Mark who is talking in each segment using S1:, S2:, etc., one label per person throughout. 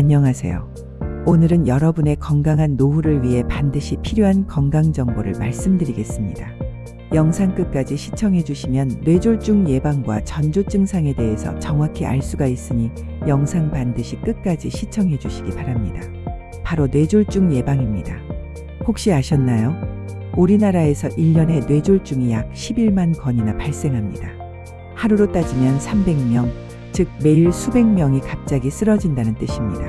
S1: 안녕하세요. 오늘은 여러분의 건강한 노후를 위해 반드시 필요한 건강 정보를 말씀드리겠습니다. 영상 끝까지 시청해 주시면 뇌졸중 예방과 전조 증상에 대해서 정확히 알 수가 있으니 영상 반드시 끝까지 시청해 주시기 바랍니다. 바로 뇌졸중 예방입니다. 혹시 아셨나요? 우리나라에서 1년에 뇌졸중이 약 11만 건이나 발생합니다. 하루로 따지면 300명, 즉 매일 수백 명이 갑자기 쓰러진다는 뜻입니다.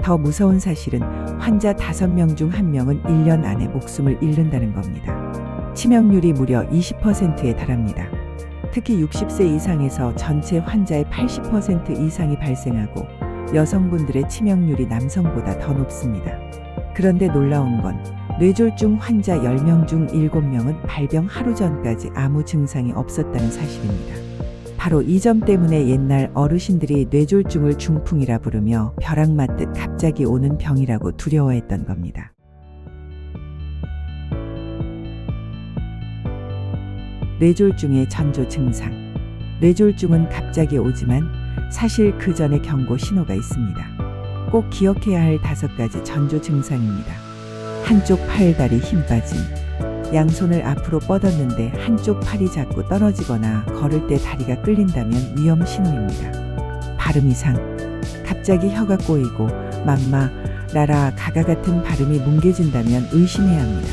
S1: 더 무서운 사실은 환자 5명 중 1명은 1년 안에 목숨을 잃는다는 겁니다. 치명률이 무려 20%에 달합니다. 특히 60세 이상에서 전체 환자의 80% 이상이 발생하고 여성분들의 치명률이 남성보다 더 높습니다. 그런데 놀라운 건 뇌졸중 환자 10명 중 7명은 발병 하루 전까지 아무 증상이 없었다는 사실입니다. 바로 이 점 때문에 옛날 어르신들이 뇌졸중을 중풍이라 부르며 벼락 맞듯 갑자기 오는 병이라고 두려워했던 겁니다. 뇌졸중의 전조 증상. 뇌졸중은 갑자기 오지만 사실 그 전에 경고 신호가 있습니다. 꼭 기억해야 할 5가지 전조 증상입니다. 한쪽 팔, 다리 힘 빠짐. 양손을 앞으로 뻗었는데 한쪽 팔이 자꾸 떨어지거나 걸을 때 다리가 끌린다면 위험 신호입니다. 발음 이상. 갑자기 혀가 꼬이고 맘마, 라라, 가가 같은 발음이 뭉개진다면 의심해야 합니다.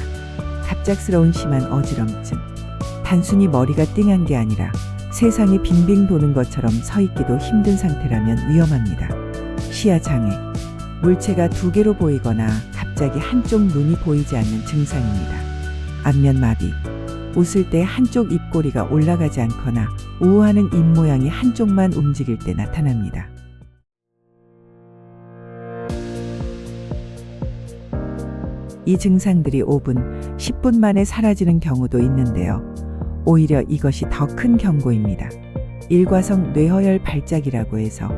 S1: 갑작스러운 심한 어지럼증. 단순히 머리가 띵한 게 아니라 세상이 빙빙 도는 것처럼 서 있기도 힘든 상태라면 위험합니다. 시야 장애. 물체가 2개로 보이거나 갑자기 한쪽 눈이 보이지 않는 증상입니다. 안면 마비. 웃을 때 한쪽 입꼬리가 올라가지 않거나 우호하는 입모양이 한쪽만 움직일 때 나타납니다. 이 증상들이 5분, 10분 만에 사라지는 경우도 있는데요. 오히려 이것이 더 큰 경고입니다. 일과성 뇌허혈 발작이라고 해서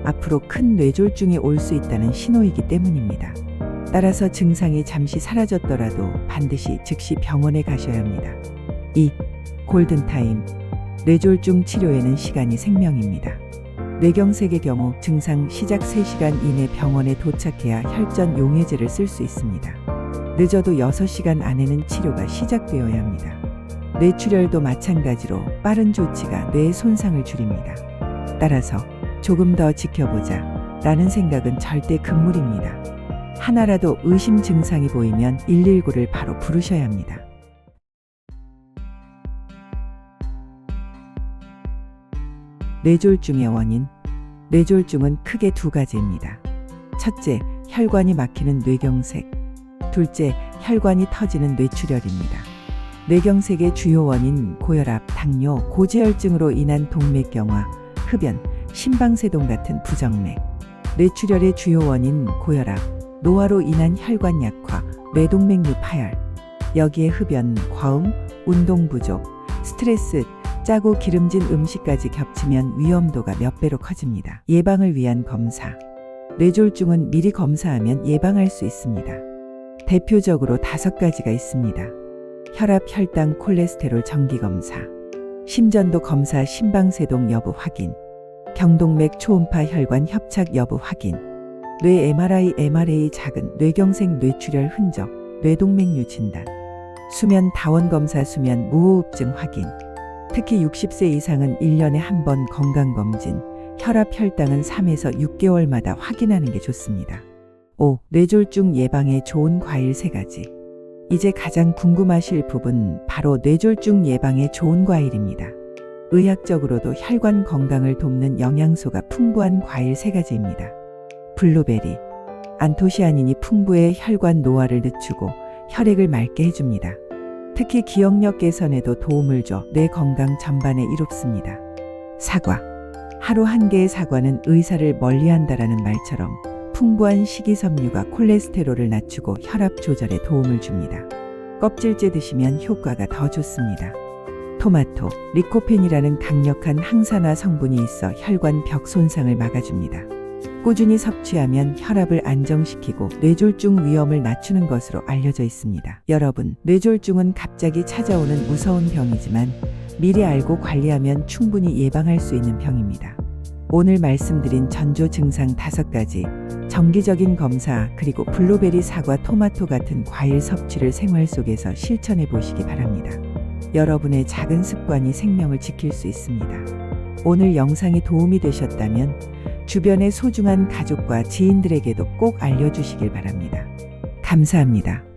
S1: 앞으로 큰 뇌졸중이 올 수 있다는 신호이기 때문입니다. 따라서 증상이 잠시 사라졌더라도 반드시 즉시 병원에 가셔야 합니다. 2. 골든타임. 뇌졸중 치료에는 시간이 생명입니다. 뇌경색의 경우 증상 시작 3시간 이내 병원에 도착해야 혈전 용해제를 쓸 수 있습니다. 늦어도 6시간 안에는 치료가 시작되어야 합니다. 뇌출혈도 마찬가지로 빠른 조치가 뇌의 손상을 줄입니다. 따라서 조금 더 지켜보자 라는 생각은 절대 금물입니다. 하나라도 의심 증상이 보이면 119를 바로 부르셔야 합니다. 뇌졸중의 원인. 뇌졸중은 크게 2가지입니다. 첫째, 혈관이 막히는 뇌경색. 둘째, 혈관이 터지는 뇌출혈입니다. 뇌경색의 주요 원인 고혈압, 당뇨, 고지혈증으로 인한 동맥경화, 흡연, 심방세동 같은 부정맥. 뇌출혈의 주요 원인 고혈압, 노화로 인한 혈관 약화, 뇌동맥류 파열. 여기에 흡연, 과음, 운동 부족, 스트레스, 짜고 기름진 음식까지 겹치면 위험도가 몇 배로 커집니다. 예방을 위한 검사. 뇌졸중은 미리 검사하면 예방할 수 있습니다. 대표적으로 5가지가 있습니다. 혈압, 혈당, 콜레스테롤 정기검사, 심전도 검사, 심방세동 여부 확인, 경동맥 초음파 혈관 협착 여부 확인, 뇌 MRI, MRA 작은 뇌경색 뇌출혈 흔적, 뇌동맥류 진단, 수면 다원검사, 수면 무호흡증 확인. 특히 60세 이상은 1년에 1번 건강검진, 혈압, 혈당은 3에서 6개월마다 확인하는 게 좋습니다. 5. 뇌졸중 예방에 좋은 과일 3가지. 이제 가장 궁금하실 부분, 바로 뇌졸중 예방에 좋은 과일입니다. 의학적으로도 혈관 건강을 돕는 영양소가 풍부한 과일 3가지입니다. 블루베리. 안토시아닌이 풍부해 혈관 노화를 늦추고 혈액을 맑게 해줍니다. 특히 기억력 개선에도 도움을 줘 뇌 건강 전반에 이롭습니다. 사과. 하루 1개의 사과는 의사를 멀리한다라는 말처럼 풍부한 식이섬유가 콜레스테롤을 낮추고 혈압 조절에 도움을 줍니다. 껍질째 드시면 효과가 더 좋습니다. 토마토. 리코펜이라는 강력한 항산화 성분이 있어 혈관 벽 손상을 막아줍니다. 꾸준히 섭취하면 혈압을 안정시키고 뇌졸중 위험을 낮추는 것으로 알려져 있습니다. 여러분, 뇌졸중은 갑자기 찾아오는 무서운 병이지만 미리 알고 관리하면 충분히 예방할 수 있는 병입니다. 오늘 말씀드린 전조 증상 5가지, 정기적인 검사, 그리고 블루베리, 사과, 토마토 같은 과일 섭취를 생활 속에서 실천해 보시기 바랍니다. 여러분의 작은 습관이 생명을 지킬 수 있습니다. 오늘 영상이 도움이 되셨다면 주변의 소중한 가족과 지인들에게도 꼭 알려주시길 바랍니다. 감사합니다.